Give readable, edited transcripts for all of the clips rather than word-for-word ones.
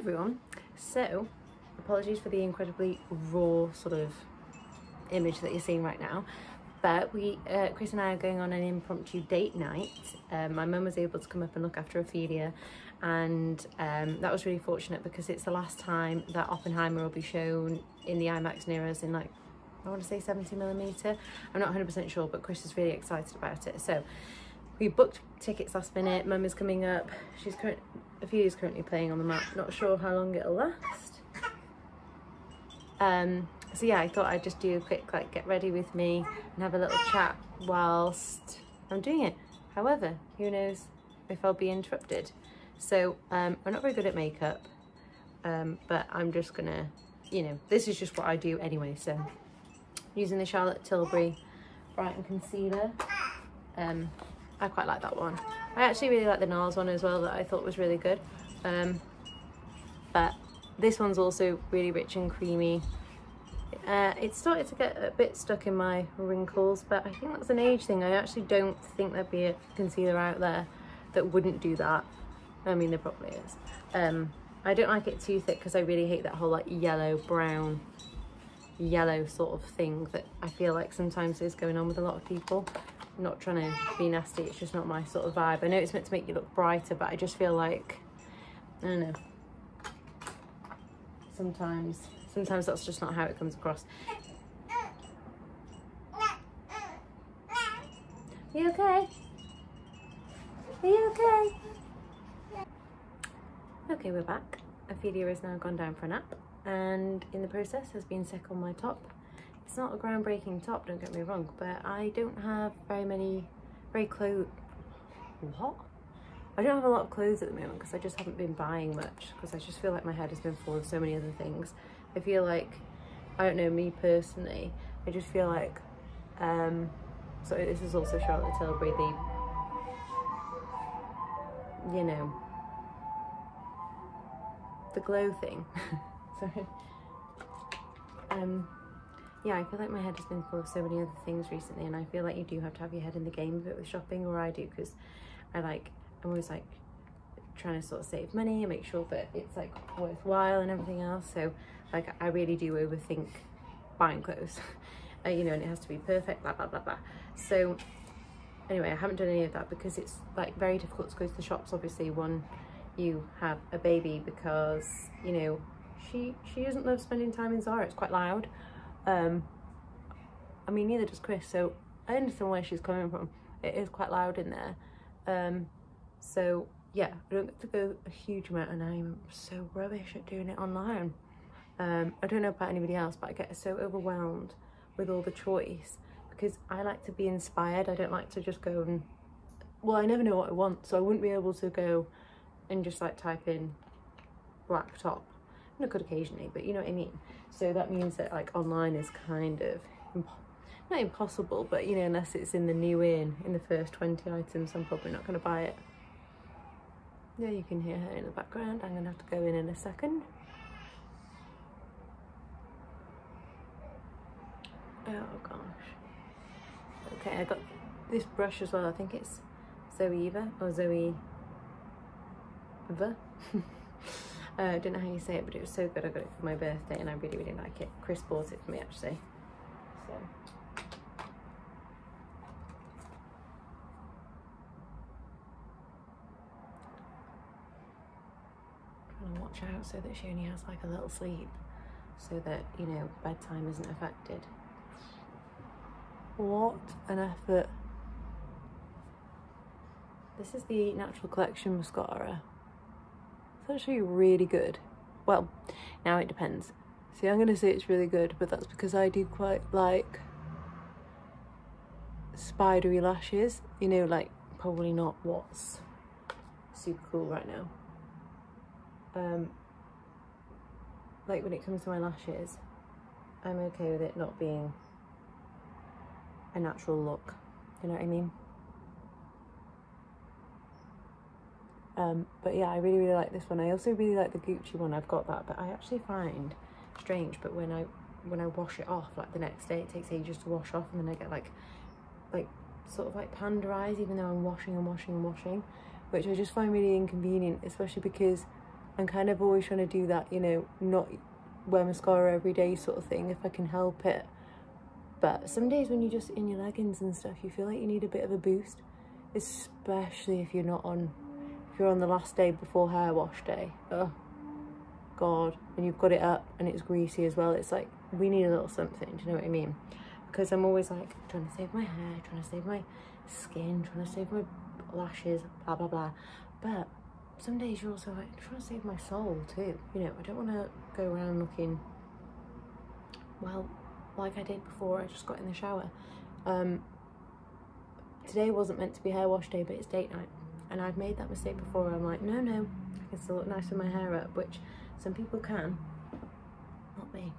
everyone. So, apologies for the incredibly raw sort of image that you're seeing right now, but Chris and I are going on an impromptu date night. My mum was able to come up and look after Ophelia, and that was really fortunate because it's the last time that Oppenheimer will be shown in the IMAX near us in, like, I want to say 70mm. I'm not 100% sure, but Chris is really excited about it. So we booked tickets last minute. Mum is coming up. Ophelia's currently playing on the mat. Not sure how long it'll last. So yeah, I thought I'd just do a quick, like, get ready with me and have a little chat whilst I'm doing it. However, who knows if I'll be interrupted. So I'm not very good at makeup, but I'm just gonna, you know, this is just what I do anyway. So using the Charlotte Tilbury Brighten Concealer. I quite like that one. I actually really like the NARS one as well, that I thought was really good. But this one's also really rich and creamy. It started to get a bit stuck in my wrinkles, but I think that's an age thing. I actually don't think there'd be a concealer out there that wouldn't do that. I mean, there probably is. I don't like it too thick because I really hate that whole, like, yellow, brown, yellow sort of thing that I feel like sometimes is going on with a lot of people. I'm not trying to be nasty, it's just not my sort of vibe. I know it's meant to make you look brighter, but I just feel like, I don't know, sometimes that's just not how it comes across. Are you okay? Are you okay? Okay, we're back. Ophelia has now gone down for a nap, and in the process has been sick on my top. It's not a groundbreaking top, don't get me wrong, but I don't have I don't have a lot of clothes at the moment because I just haven't been buying much, because I just feel like my head has been full of so many other things. I feel like, I don't know, me personally, I just feel like, so this is also Charlotte Tilbury, the, you know, the glow thing. Sorry. Yeah, I feel like my head has been full of so many other things recently, and I feel like you do have to have your head in the game a bit with shopping, or I do, because I'm always like trying to sort of save money and make sure that it's like worthwhile and everything else. So like I really do overthink buying clothes, you know, and it has to be perfect, blah blah blah blah. So anyway, I haven't done any of that because it's like very difficult to go to the shops, obviously, when you have a baby, because, you know, she doesn't love spending time in Zara. It's quite loud. I mean, neither does Chris, so I understand where she's coming from. It is quite loud in there. So yeah, I don't get to go a huge amount, and I'm so rubbish at doing it online. I don't know about anybody else, but I get so overwhelmed with all the choice because I like to be inspired. I don't like to just go and, well, I never know what I want, so I wouldn't be able to go and just like type in black top. And I could occasionally, but you know what I mean. So that means that like online is kind of not impossible, but you know, unless it's in the new in the first 20 items, I'm probably not going to buy it. Yeah, you can hear her in the background. I'm going to have to go in a second. Oh gosh. Okay, I got this brush as well. I think it's Zoeva or Zoeva. I don't know how you say it, but it was so good. I got it for my birthday and I really, really like it. Chris bought it for me actually. So trying to watch out so that she only has like a little sleep, so that, you know, bedtime isn't affected. What an effort. This is the Natural Collection mascara. It's actually really good. Well, now it depends. See, I'm gonna say it's really good, but that's because I do quite like spidery lashes, you know, like probably not what's super cool right now. Like when it comes to my lashes, I'm okay with it not being a natural look, you know what I mean? But yeah, I really, really like this one. I also really like the Gucci one. I've got that, but I actually find strange, but when I wash it off, like the next day, it takes ages to wash off, and then I get like sort of like panda eyes, even though I'm washing and washing and washing, which I just find really inconvenient, especially because I'm kind of always trying to do that, you know, not wear mascara every day sort of thing if I can help it. But some days when you're just in your leggings and stuff, you feel like you need a bit of a boost, especially if you're on the last day before hair wash day. Oh God, and you've got it up and it's greasy as well. It's like, we need a little something, do you know what I mean? Because I'm always like trying to save my hair, trying to save my skin, trying to save my lashes, blah blah blah. But some days you're also like trying to save my soul too, you know. I don't want to go around looking, well, like I did before I just got in the shower. Today wasn't meant to be hair wash day, but it's date night, and I've made that mistake before. I'm like, no, I can still look nice with my hair up, which some people can, not me.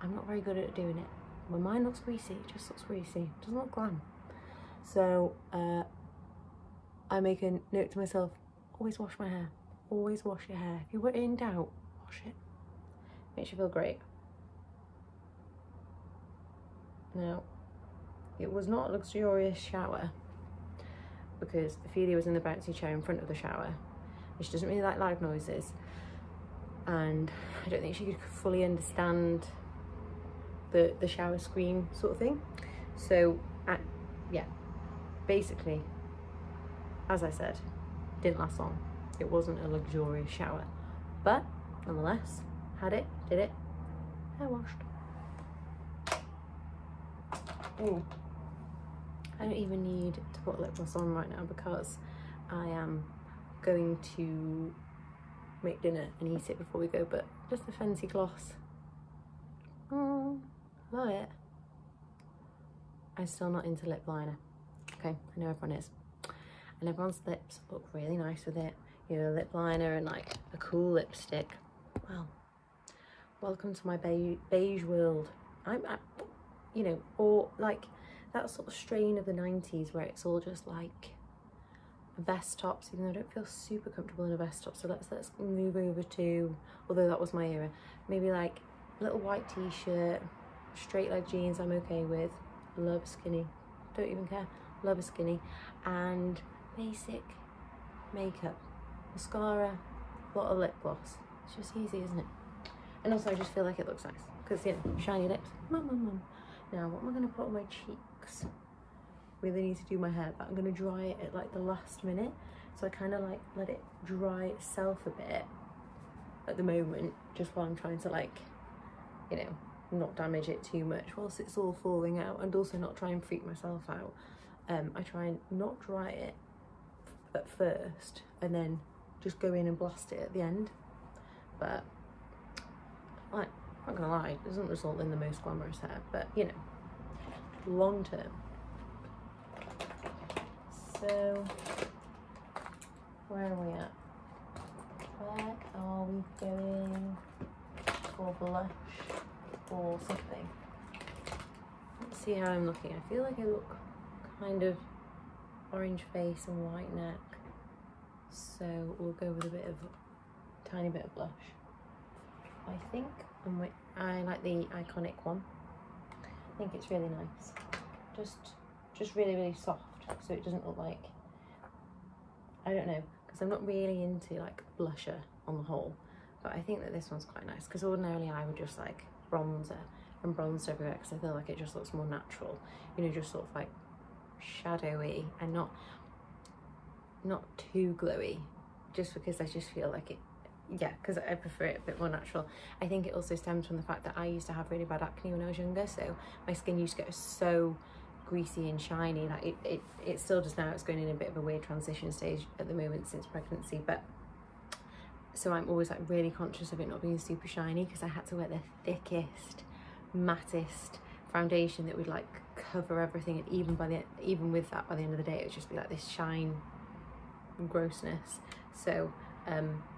I'm not very good at doing it. When mine looks greasy, it just looks greasy. It doesn't look glam. So I make a note to myself, always wash my hair. Always wash your hair. If you were in doubt, wash it. Makes you feel great. Now, it was not a luxurious shower because Ophelia was in the bouncy chair in front of the shower. And she doesn't really like loud noises. And I don't think she could fully understand the shower scream sort of thing. So, yeah, basically, as I said, didn't last long. It wasn't a luxurious shower. But, nonetheless, had it, did it, hair washed. Ooh. I don't even need to put lip gloss on right now because I am going to make dinner and eat it before we go, but just a fancy gloss. Oh, love it. I'm still not into lip liner. Okay, I know everyone is. And everyone's lips look really nice with it. You know, lip liner and like a cool lipstick. Well, welcome to my beige world. I'm you know, or like that sort of strain of the 90s where it's all just like vest tops, even though I don't feel super comfortable in a vest top. So let's move over to, although that was my era, maybe like a little white t-shirt, straight leg jeans I'm okay with, love skinny, don't even care, love a skinny, and basic makeup, mascara, a lot of lip gloss. It's just easy, isn't it? And also I just feel like it looks nice because, you know, shiny lips. Mum. Now, what am I going to put on my cheeks? Really need to do my hair, but I'm going to dry it at like the last minute. So I kind of like let it dry itself a bit at the moment, just while I'm trying to like, you know, not damage it too much whilst it's all falling out, and also not try and freak myself out. I try and not dry it at first and then just go in and blast it at the end. But like, I'm not gonna lie, it doesn't result in the most glamorous hair, but you know, long term. So, where are we at? Where are we going for blush or something? Let's see how I'm looking. I feel like I look kind of orange face and white neck. So we'll go with a tiny bit of blush. I think I like the Iconic one. I think it's really nice. Just really, really soft, so it doesn't look like, I don't know, because I'm not really into like blusher on the whole, but I think that this one's quite nice, because ordinarily I would just like bronzer and bronze everywhere because I feel like it just looks more natural, you know, just sort of like shadowy and not too glowy, just because I just feel like it, yeah, because I prefer it a bit more natural. I think it also stems from the fact that I used to have really bad acne when I was younger, so my skin used to get so greasy and shiny. Like it still does now. It's going in a bit of a weird transition stage at the moment since pregnancy, but so I'm always like really conscious of it not being super shiny, because I had to wear the thickest, mattest foundation that would like cover everything, and even with that, by the end of the day it would just be like this shine and grossness. So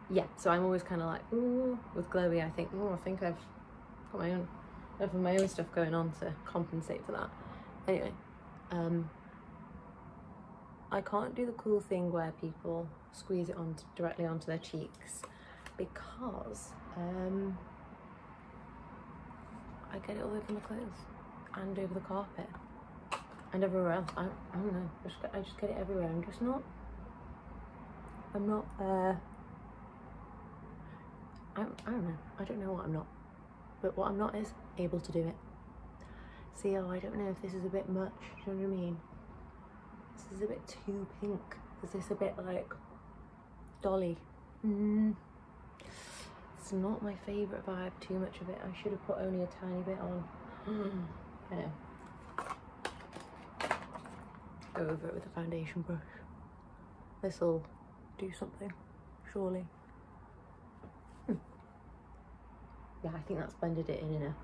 yeah, so I'm always kind of like, ooh, with glowy I think, oh, I think I've got my own stuff going on to compensate for that. Anyway, I can't do the cool thing where people squeeze it directly onto their cheeks, because I get it all over my clothes and over the carpet and everywhere else. I don't know, I just get it everywhere. I'm not I don't know. I don't know what I'm not. But what I'm not is able to do it. See, oh, I don't know if this is a bit much. Do you know what I mean? This is a bit too pink. Is this a bit like Dolly? It's not my favourite vibe, too much of it. I should have put only a tiny bit on. I know. Go over it with a foundation brush. This'll do something, surely. Yeah, I think that's blended it in enough.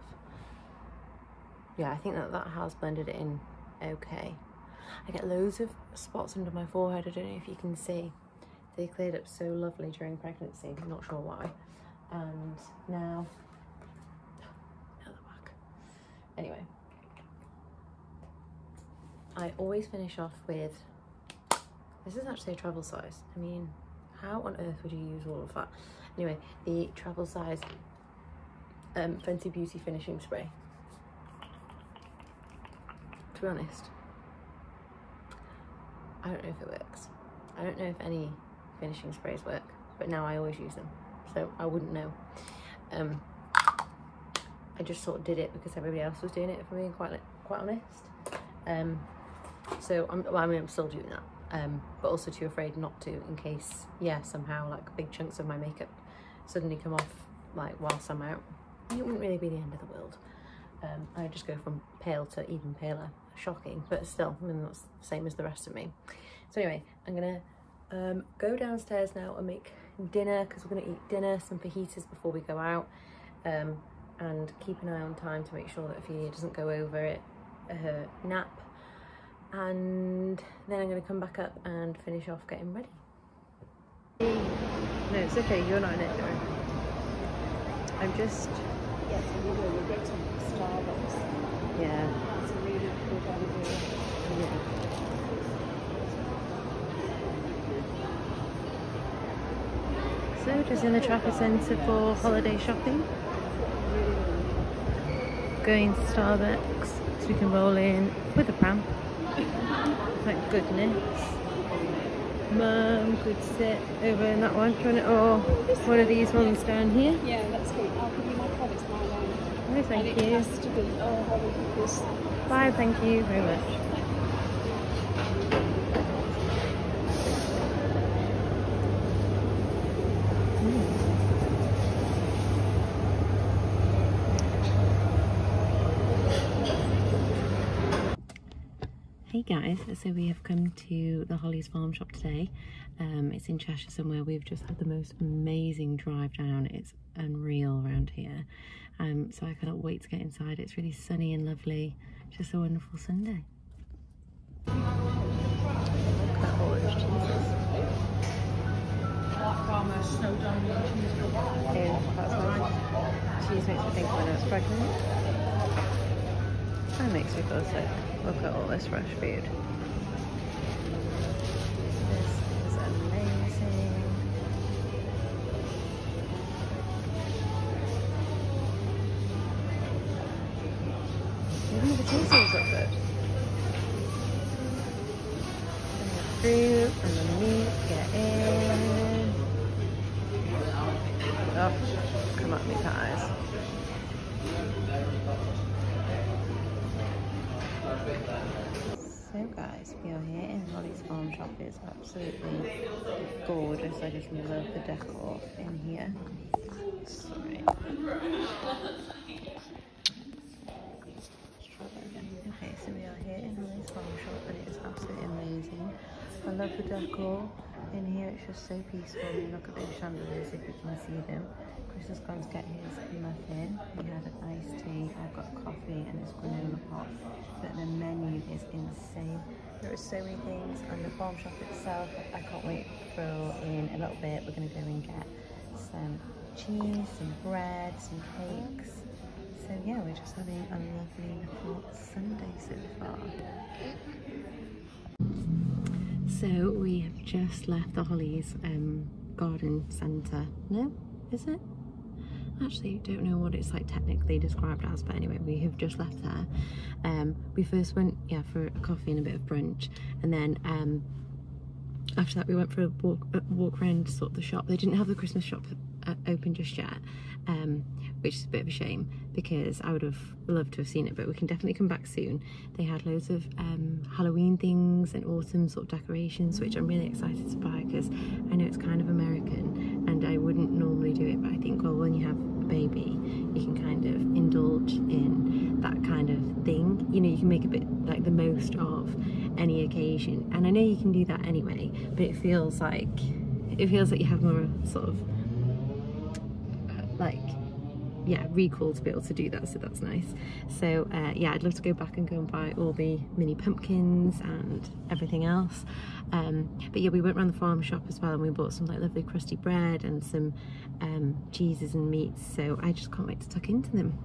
Yeah, I think that has blended it in okay. I get loads of spots under my forehead. I don't know if you can see. They cleared up so lovely during pregnancy. I'm not sure why. And now they're back. Anyway, I always finish off with, this is actually a travel size. I mean, how on earth would you use all of that? Anyway, the travel size Fenty Beauty finishing spray. To be honest, I don't know if it works. I don't know if any finishing sprays work, but now I always use them, so I wouldn't know. I just sort of did it because everybody else was doing it, if I'm being quite honest. So I'm still doing that, but also too afraid not to, in case, yeah, somehow like big chunks of my makeup suddenly come off like whilst I'm out. It wouldn't really be the end of the world. I just go from pale to even paler. Shocking, but still, I mean, that's the same as the rest of me. So anyway, I'm gonna go downstairs now and make dinner, because we're gonna eat dinner, some fajitas before we go out, and keep an eye on time to make sure that Ophelia doesn't go over her nap. And then I'm gonna come back up and finish off getting ready. No, it's okay, you're not in it, don't worry. I'm just... Yes, you will. You'll get to Starbucks. Yeah. It's a really good idea. Yeah. So just in the Trafford Centre for holiday shopping. Going to Starbucks so we can roll in with a pram. Thank goodness. Mum could sit over in that one, or one of these ones down here. Yeah, that's good. I'll give you my card. It's my line. Oh, thank you. It has to be. Oh, how would you this? Bye, thank you very much. Hey guys, so we have come to the Holly's Farm Shop today. It's in Cheshire somewhere. We've just had the most amazing drive down. It's unreal around here. So I cannot wait to get inside. It's really sunny and lovely. Just a wonderful Sunday. Look at that orange cheeses. Yeah, that's nice. Cheese makes me think when I was pregnant. That makes me feel sick. Look at all this fresh food. This is amazing. Even the potatoes look good. And the fruit and the meat get in. Oh, come at me, guys. So guys, we are here in Holly's Farm Shop. It's absolutely gorgeous. I just love the decor in here. Sorry. Okay, so we are here in Holly's Farm Shop and it is absolutely amazing. I love the decor in here. It's just so peaceful. And look at those chandeliers if you can see them. Chris has gone to get his muffin. He had an iced tea. I've got coffee and this granola pot. But the menu is insane. There are so many things, and the farm shop itself, I can't wait for in a little bit. We're going to go and get some cheese, some bread, some cakes. So yeah, we're just having a lovely little Sunday so far. So we have just left the Holly's garden centre. No, is it? Actually, don't know what it's like technically described as, but anyway, we have just left there. We first went, yeah, for a coffee and a bit of brunch, and then after that we went for a walk around sort of the shop. They didn't have the Christmas shop open just yet, which is a bit of a shame because I would have loved to have seen it, but we can definitely come back soon. They had loads of Halloween things and autumn sort of decorations, which I'm really excited to buy because I know it's kind of American and I wouldn't normally do it, but I think, well, when you have a baby you can kind of indulge in that kind of thing, you know, you can make a bit like the most of any occasion, and I know you can do that anyway, but it feels like you have more sort of like, yeah, recall to be able to do that, so that's nice. So yeah, I'd love to go back and buy all the mini pumpkins and everything else, but yeah, we went around the farm shop as well and we bought some like lovely crusty bread and some cheeses and meats, so I just can't wait to tuck into them.